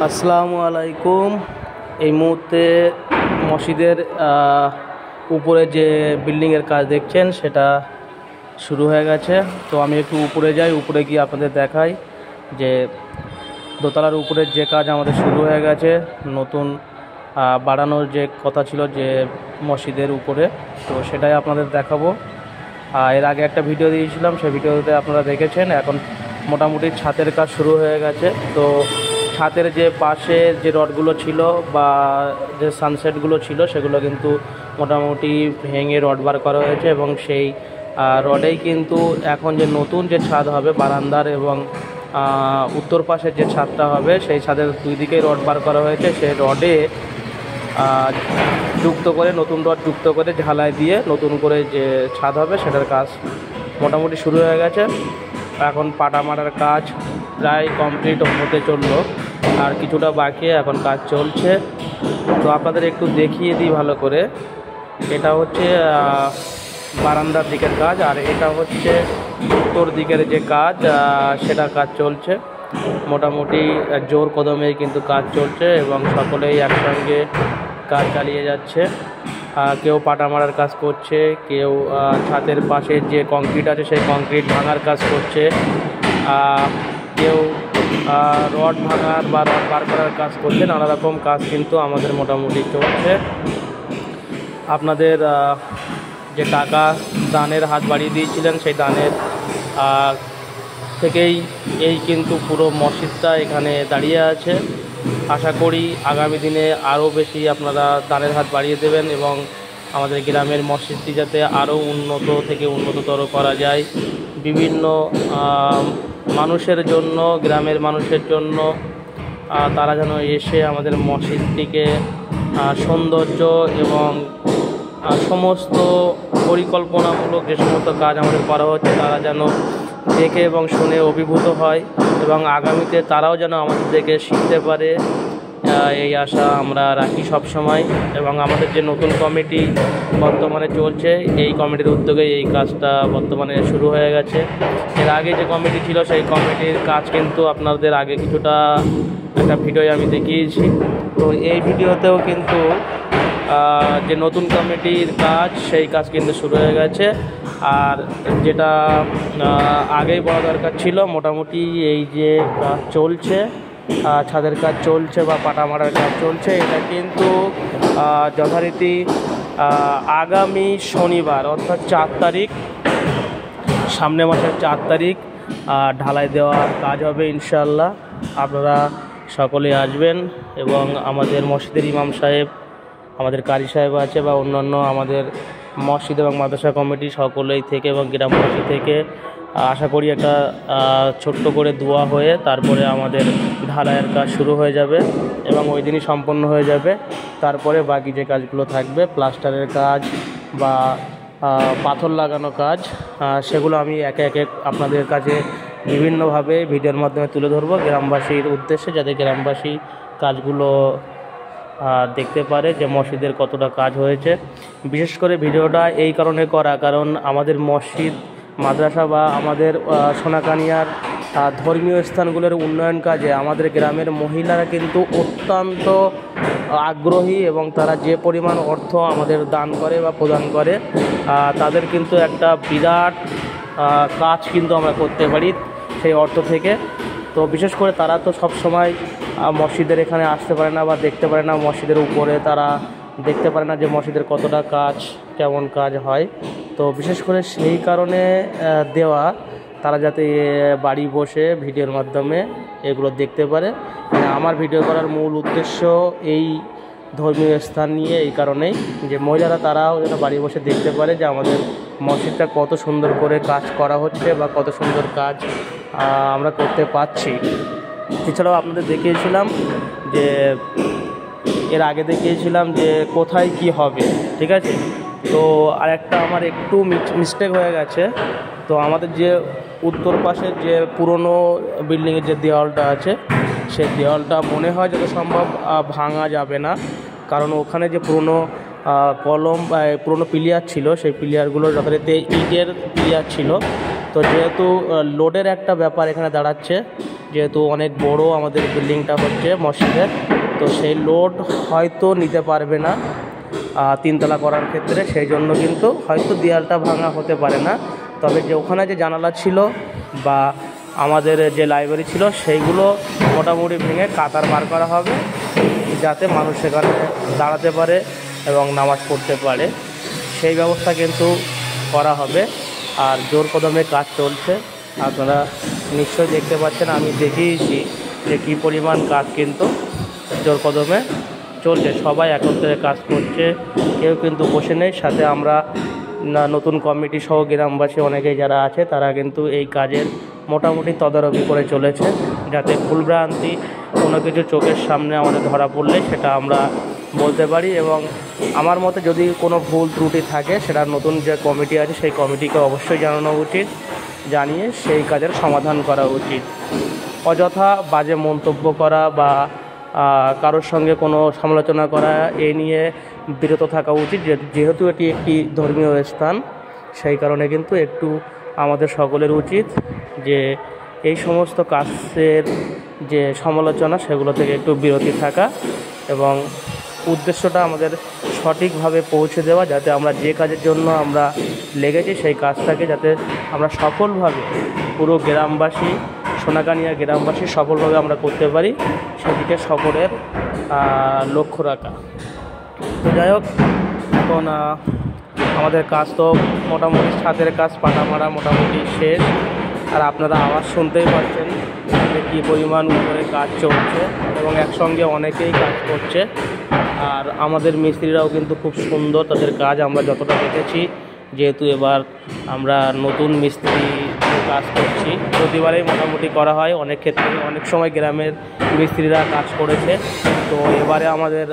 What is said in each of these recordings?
আসসালামু আলাইকুম। এই মুহূর্তে মসজিদের উপরে যে বিল্ডিংয়ের কাজ দেখছেন সেটা শুরু হয়ে গেছে। তো আমি একটু উপরে যাই, উপরে গিয়ে আপনাদের দেখাই যে দোতলার উপরের যে কাজ আমাদের শুরু হয়ে গেছে। নতুন বাড়ানোর যে কথা ছিল যে মসজিদের উপরে, তো সেটাই আপনাদের দেখাবো। এর আগে একটা ভিডিও দিয়েছিলাম, সেই ভিডিওতে আপনারা দেখেছেন। এখন মোটামুটি ছাদের কাজ শুরু হয়ে গেছে। তো ছাদের যে পাশে যে রডগুলো ছিল বা যে সানসেটগুলো ছিল সেগুলো কিন্তু মোটামুটি ভেঙে রড বার করা হয়েছে, এবং সেই রডেই কিন্তু এখন যে নতুন যে ছাদ হবে বারান্দার এবং উত্তর পাশের যে ছাদটা হবে সেই ছাদের দুই দিকেই রড বার করা হয়েছে। সেই রডে যুক্ত করে, নতুন রড যুক্ত করে ঝালাই দিয়ে নতুন করে যে ছাদ হবে সেটার কাজ মোটামুটি শুরু হয়ে গেছে। এখন পাটা মারার কাজ প্রায় কমপ্লিট হতে চললো, আর কিছুটা বাকি, এখন কাজ চলছে। তো আপনাদের একটু দেখিয়ে দিই ভালো করে। এটা হচ্ছে বারান্দার দিকের কাজ, আর এটা হচ্ছে উত্তর দিকের যে কাজ, সেটার কাজ চলছে। মোটামুটি জোর কদমেই কিন্তু কাজ চলছে এবং সকলেই একসঙ্গে কাজ চালিয়ে যাচ্ছে। কেউ পাটা মারার কাজ করছে, কেউ ছাদের পাশে যে কংক্রিট আছে সেই কংক্রিট ভাঙার কাজ করছে, কেউ রড ভাঙার বা রড বার করার কাজ করছে। নানা রকম কাজ কিন্তু আমাদের মোটামুটি চলছে। আপনাদের যে টাকা দানের হাত বাড়িয়ে দিয়েছিলেন সেই দানের থেকেই এই কিন্তু পুরো মসজিদটা এখানে দাঁড়িয়ে আছে। আশা করি আগামী দিনে আরও বেশি আপনারা দানের হাত বাড়িয়ে দেবেন এবং আমাদের গ্রামের মসজিদটি যাতে আরও উন্নত থেকে উন্নততর করা যায়। বিভিন্ন মানুষের জন্য, গ্রামের মানুষের জন্য তারা যেন এসে আমাদের মসজিদটিকে সৌন্দর্য এবং সমস্ত পরিকল্পনামূলক যে সমস্ত কাজ আমাদের করা হচ্ছে তারা যেন দেখে এবং শুনে অভিভূত হয়, এবং আগামীতে তারাও যেন আমাদের দেখে শিখতে পারে, এই আশা আমরা রাখি সব সময়। এবং আমাদের যে নতুন কমিটি বর্তমানে চলছে, এই কমিটির উদ্যোগে এই কাজটা বর্তমানে শুরু হয়ে গেছে। এর আগে যে কমিটি ছিল সেই কমিটির কাজ কিন্তু আপনাদের আগে কিছুটা একটা ভিডিও আমি দেখিয়েছি। তো এই ভিডিওতেও কিন্তু যে নতুন কমিটির কাজ সেই কাজ কিন্তু শুরু হয়ে গেছে। আর যেটা আগেই বলা দরকার ছিল, মোটামুটি এই যে কাজ চলছে, ছাদের কাজ চলছে বা পাটা মারার কাজ চলছে, এটা কিন্তু যথারীতি আগামী শনিবার অর্থাৎ 4 তারিখ, সামনে মাসের 4 তারিখ ঢালাই দেওয়ার কাজ হবে ইনশাআল্লাহ। আপনারা সকলে আসবেন এবং আমাদের মসজিদের ইমাম সাহেব, আমাদের কারি সাহেব আছে বা অন্যান্য আমাদের মসজিদ এবং মাদ্রাসা কমিটি সকলেই থেকে এবং গ্রামবাসী থেকে আশা করি একটা ছোট্ট করে দোয়া হয়ে তারপরে আমাদের ঢালাইয়ের কাজ শুরু হয়ে যাবে এবং ওই দিনই সম্পন্ন হয়ে যাবে। তারপরে বাকি যে কাজগুলো থাকবে, প্লাস্টারের কাজ বা পাথর লাগানো কাজ, সেগুলো আমি একে একে আপনাদের কাছে বিভিন্নভাবে ভিডিওর মাধ্যমে তুলে ধরবো গ্রামবাসীর উদ্দেশ্যে, যাতে গ্রামবাসী কাজগুলো দেখতে পারে যে মসজিদের কতটা কাজ হয়েছে। বিশেষ করে ভিডিওটা এই কারণে করা, কারণ আমাদের মসজিদ, মাদ্রাসা বা আমাদের সোনাকানিয়ার ধর্মীয় স্থানগুলোর উন্নয়ন কাজে আমাদের গ্রামের মহিলারা কিন্তু অত্যন্ত আগ্রহী, এবং তারা যে পরিমাণ অর্থ আমাদের দান করে বা প্রদান করে, তাদের কিন্তু একটা বিরাট কাজ কিন্তু আমরা করতে পারি সেই অর্থ থেকে। তো বিশেষ করে তারা তো সব সময় মসজিদের এখানে আসতে পারে না বা দেখতে পারে না, মসজিদের উপরে তারা দেখতে পারে না যে মসজিদের কতটা কাজ, কেমন কাজ হয়। তো বিশেষ করে সেই কারণে দেওয়া, তারা যাতে বাড়ি বসে ভিডিওর মাধ্যমে এগুলো দেখতে পারে। আমার ভিডিও করার মূল উদ্দেশ্য এই ধর্মীয় স্থান নিয়ে, এই কারণেই যে মহিলারা তারাও যেন বাড়ি বসে দেখতে পারে যে আমাদের মসজিদটা কত সুন্দর করে কাজ করা হচ্ছে বা কত সুন্দর কাজ আমরা করতে পারছি। এছাড়াও আপনাদের দেখিয়েছিলাম যে এর আগে দেখিয়েছিলাম যে কোথায় কি হবে, ঠিক আছে। তো আর একটা আমার একটু মিস্টেক হয়ে গেছে। তো আমাদের যে উত্তর পাশের যে পুরনো বিল্ডিংয়ের যে দেওয়ালটা আছে, সেই দেওয়ালটা মনে হয় যত সম্ভব ভাঙা যাবে না, কারণ ওখানে যে পুরনো কলম বা পুরনো পিলিয়ার ছিল, সেই পিলিয়ারগুলো যথারীতি ইটের পিলিয়ার ছিল। তো যেহেতু লোডের একটা ব্যাপার এখানে দাঁড়াচ্ছে, যেহেতু অনেক বড় আমাদের বিল্ডিংটা হচ্ছে মসজিদের, তো সেই লোড হয়তো নিতে পারবে না তিনতলা করার ক্ষেত্রে, সেই জন্য কিন্তু হয়তো দেয়ালটা ভাঙা হতে পারে না। তবে যে ওখানে যে জানালা ছিল বা আমাদের যে লাইব্রেরি ছিল সেইগুলো মোটামুটি ভেঙে কাতার বার করা হবে, যাতে মানুষ সেখানে দাঁড়াতে পারে এবং নামাজ পড়তে পারে, সেই ব্যবস্থা কিন্তু করা হবে। আর জোর কদমে কাজ চলছে, আপনারা নিশ্চয়ই দেখতে পাচ্ছেন, আমি দেখিয়েছি যে কী পরিমাণ কাজ কিন্তু জোর কদমে চলছে। সবাই একত্রে কাজ করছে, কেউ কিন্তু বসে নেই। সাথে আমরা নতুন কমিটি সহ গ্রামবাসী অনেকেই যারা আছে তারা কিন্তু এই কাজের মোটামুটি তদারকি করে চলেছে, যাতে ভুলভ্রান্তি কোনো কিছু চোখের সামনে আমাদের ধরা পড়লে সেটা আমরা বলতে পারি। এবং আমার মতে যদি কোনো ভুল ত্রুটি থাকে, সেটা নতুন যে কমিটি আছে সেই কমিটিকে অবশ্যই জানানো উচিত, জানিয়ে সেই কাজের সমাধান করা উচিত। অযথা বাজে মন্তব্য করা বা কারোর সঙ্গে কোনো সমালোচনা করা এ নিয়ে বিরত থাকা উচিত। যেহেতু এটি একটি ধর্মীয় স্থান, সেই কারণে কিন্তু একটু আমাদের সকলের উচিত যে এই সমস্ত কাজের যে সমালোচনা সেগুলো থেকে একটু বিরতি থাকা এবং উদ্দেশ্যটা আমাদের সঠিকভাবে পৌঁছে দেওয়া, যাতে আমরা যে কাজের জন্য আমরা লেগেছি সেই কাজটাকে যাতে আমরা সফলভাবে পুরো গ্রামবাসী, সোনাকানিয়া গ্রামবাসী সফলভাবে আমরা করতে পারি, সেদিকে সকলের লক্ষ্য রাখা। তো যাই হোক, এখন আমাদের কাজ তো মোটামুটি ছাদের কাজ পাটা মারা মোটামুটি শেষ। আর আপনারা আওয়াজ শুনতেই পাচ্ছেন যে কী পরিমাণ উপরে কাজ চলছে এবং একসঙ্গে অনেকেই কাজ করছে। আর আমাদের মিস্ত্রিরাও কিন্তু খুব সুন্দর তাদের কাজ আমরা যতটা দেখেছি, যেহেতু এবার আমরা নতুন মিস্ত্রি কাজ করছি, প্রতিবারেই মোটামুটি করা হয়, অনেক ক্ষেত্রে অনেক সময় গ্রামের মিস্ত্রিরা কাজ করেছে। তো এবারে আমাদের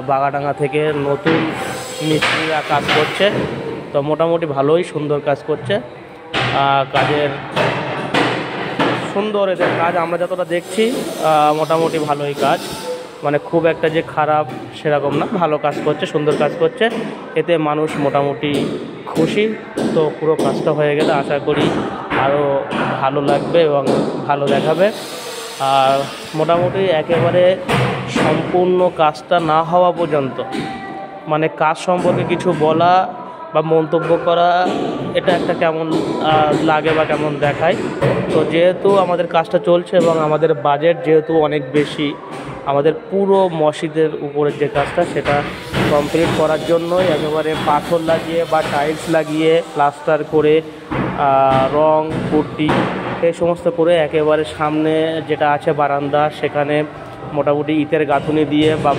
বাগাডাঙ্গা থেকে নতুন মিস্ত্রিরা কাজ করছে, তো মোটামুটি ভালোই সুন্দর কাজ করছে। কাজের সুন্দর এদের কাজ আমরা যতটা দেখছি, মোটামুটি ভালোই কাজ, মানে খুব একটা যে খারাপ সেরকম না, ভালো কাজ করছে, সুন্দর কাজ করছে, এতে মানুষ মোটামুটি খুশি। তো পুরো কাজটা হয়ে গেলে আশা করি আরও ভালো লাগবে এবং ভালো দেখাবে। আর মোটামুটি একেবারে সম্পূর্ণ কাজটা না হওয়া পর্যন্ত, মানে কাজ সম্পর্কে কিছু বলা বা মন্তব্য করা এটা একটা কেমন লাগে বা কেমন দেখায়। তো যেহেতু আমাদের কাজটা চলছে এবং আমাদের বাজেট যেহেতু অনেক বেশি, আমাদের পুরো মসজিদের উপরের যে কাজটা সেটা কমপ্লিট করার জন্যই একেবারে পাথর লাগিয়ে বা টাইলস লাগিয়ে প্লাস্টার করে রং পুট্টি এই সমস্ত করে একেবারে সামনে যেটা আছে বারান্দা, সেখানে মোটামুটি ইটের গাঁথুনি দিয়ে বা